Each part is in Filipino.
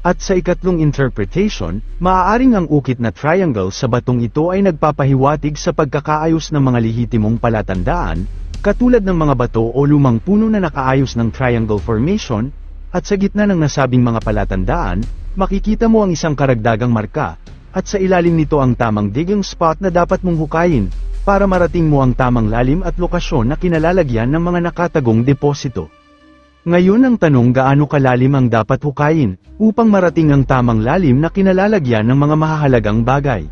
At sa ikatlong interpretation, maaaring ang ukit na triangle sa batong ito ay nagpapahiwatig sa pagkakaayos ng mga lehitimong palatandaan, katulad ng mga bato o lumang puno na nakaayos ng triangle formation, at sa gitna ng nasabing mga palatandaan, makikita mo ang isang karagdagang marka, at sa ilalim nito ang tamang digging spot na dapat mong hukayin, para marating mo ang tamang lalim at lokasyon na kinalalagyan ng mga nakatagong deposito. Ngayon ang tanong, gaano kalalim ang dapat hukayin, upang marating ang tamang lalim na kinalalagyan ng mga mahahalagang bagay.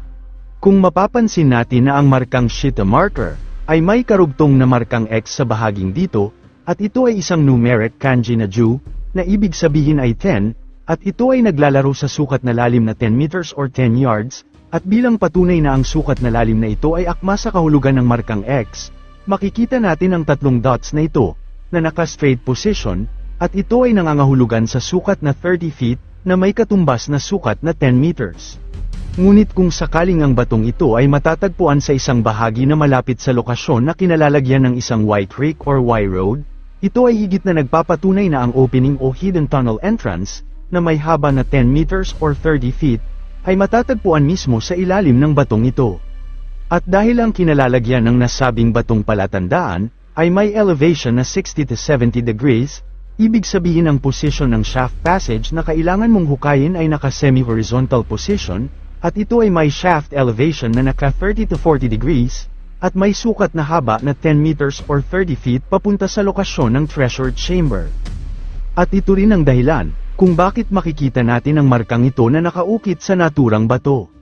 Kung mapapansin natin na ang markang Shita marker, ay may karugtong na markang X sa bahaging dito, at ito ay isang numeric kanji na Ju, na ibig sabihin ay 10, at ito ay naglalaro sa sukat na lalim na 10 meters or 10 yards, at bilang patunay na ang sukat na lalim na ito ay akma sa kahulugan ng markang X, makikita natin ang tatlong dots na ito, na naka-straight position, at ito ay nangangahulugan sa sukat na 30 feet, na may katumbas na sukat na 10 meters. Ngunit kung sakaling ang batong ito ay matatagpuan sa isang bahagi na malapit sa lokasyon na kinalalagyan ng isang Y creek or Y road, ito ay higit na nagpapatunay na ang opening o hidden tunnel entrance, na may haba na 10 meters or 30 feet, ay matatagpuan mismo sa ilalim ng batong ito. At dahil ang kinalalagyan ng nasabing batong palatandaan, ay may elevation na 60 to 70 degrees, ibig sabihin ang posisyon ng shaft passage na kailangan mong hukayin ay naka-semi-horizontal position, at ito ay may shaft elevation na naka 30 to 40 degrees, at may sukat na haba na 10 meters or 30 feet papunta sa lokasyon ng treasure chamber. At ito rin ang dahilan, kung bakit makikita natin ang markang ito na nakaukit sa naturang bato.